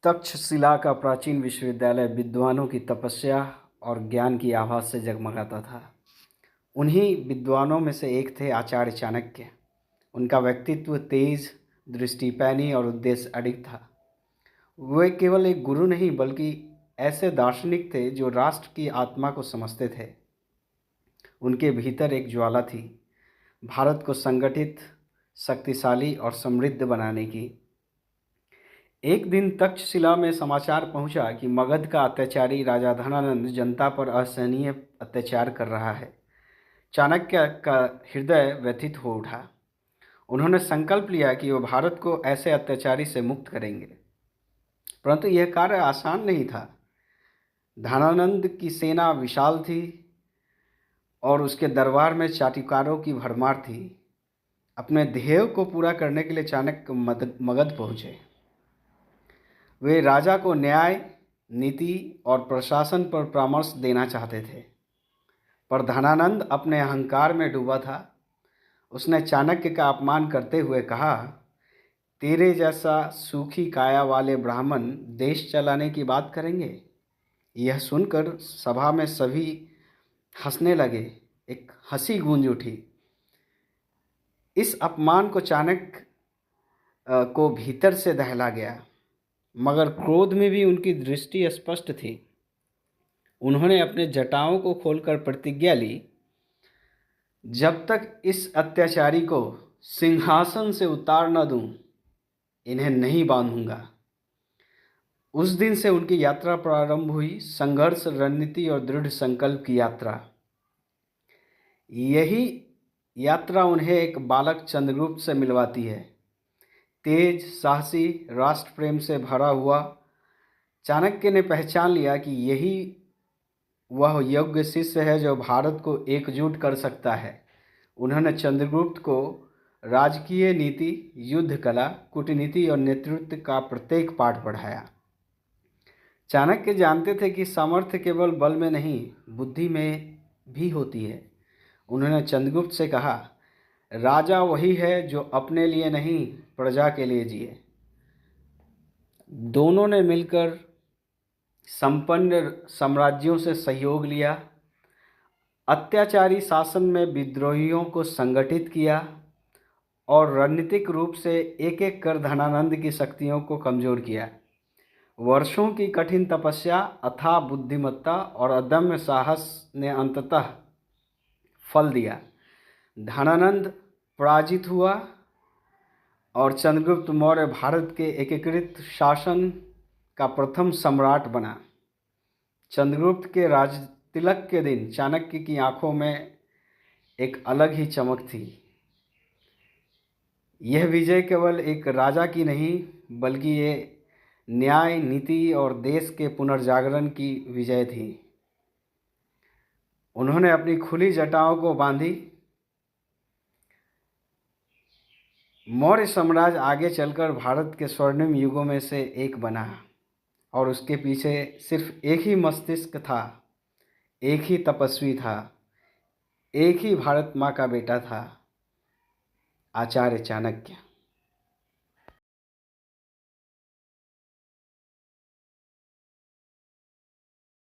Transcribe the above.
तक्षशिला का प्राचीन विश्वविद्यालय विद्वानों की तपस्या और ज्ञान की आभा से जगमगाता था। उन्हीं विद्वानों में से एक थे आचार्य चाणक्य। उनका व्यक्तित्व तेज, दृष्टिपैनी और उद्देश्य अडिग था। वे केवल एक गुरु नहीं बल्कि ऐसे दार्शनिक थे जो राष्ट्र की आत्मा को समझते थे। उनके भीतर एक ज्वाला थी, भारत को संगठित, शक्तिशाली और समृद्ध बनाने की। एक दिन तक्षशिला में समाचार पहुंचा कि मगध का अत्याचारी राजा धनानंद जनता पर असहनीय अत्याचार कर रहा है। चाणक्य का हृदय व्यथित हो उठा। उन्होंने संकल्प लिया कि वो भारत को ऐसे अत्याचारी से मुक्त करेंगे, परंतु यह कार्य आसान नहीं था। धनानंद की सेना विशाल थी और उसके दरबार में चाटुकारों की भरमार थी। अपने ध्येय को पूरा करने के लिए चाणक्य मगध पहुँचे। वे राजा को न्याय, नीति और प्रशासन पर परामर्श देना चाहते थे, पर धनानंद अपने अहंकार में डूबा था। उसने चाणक्य का अपमान करते हुए कहा, तेरे जैसा सूखी काया वाले ब्राह्मण देश चलाने की बात करेंगे। यह सुनकर सभा में सभी हंसने लगे। एक हंसी गूंज उठी। इस अपमान को चाणक्य को भीतर से दहला गया, मगर क्रोध में भी उनकी दृष्टि स्पष्ट थी। उन्होंने अपने जटाओं को खोलकर प्रतिज्ञा ली, जब तक इस अत्याचारी को सिंहासन से उतार न दूं, इन्हें नहीं बांधूंगा। उस दिन से उनकी यात्रा प्रारंभ हुई, संघर्ष, रणनीति और दृढ़ संकल्प की यात्रा। यही यात्रा उन्हें एक बालक चंद्रगुप्त से मिलवाती है, तेज, साहसी, राष्ट्र प्रेम से भरा हुआ। चाणक्य ने पहचान लिया कि यही वह योग्य शिष्य है जो भारत को एकजुट कर सकता है। उन्होंने चंद्रगुप्त को राजकीय नीति, युद्ध कला, कूटनीति और नेतृत्व का प्रत्येक पाठ पढ़ाया। चाणक्य जानते थे कि सामर्थ्य केवल बल में नहीं, बुद्धि में भी होती है। उन्होंने चंद्रगुप्त से कहा, राजा वही है जो अपने लिए नहीं, प्रजा के लिए जिए। दोनों ने मिलकर संपन्न साम्राज्यों से सहयोग लिया, अत्याचारी शासन में विद्रोहियों को संगठित किया और रणनीतिक रूप से एक एक कर धनानंद की शक्तियों को कमजोर किया। वर्षों की कठिन तपस्या, अथाह बुद्धिमत्ता और अदम्य साहस ने अंततः फल दिया। धनानंद पराजित हुआ और चंद्रगुप्त मौर्य भारत के एकीकृत शासन का प्रथम सम्राट बना। चंद्रगुप्त के राजतिलक के दिन चाणक्य की आंखों में एक अलग ही चमक थी। यह विजय केवल एक राजा की नहीं, बल्कि ये न्याय, नीति और देश के पुनर्जागरण की विजय थी। उन्होंने अपनी खुली जटाओं को बांधी। मौर्य साम्राज्य आगे चलकर भारत के स्वर्णिम युगों में से एक बना और उसके पीछे सिर्फ एक ही मस्तिष्क था, एक ही तपस्वी था, एक ही भारत माँ का बेटा था, आचार्य चाणक्य।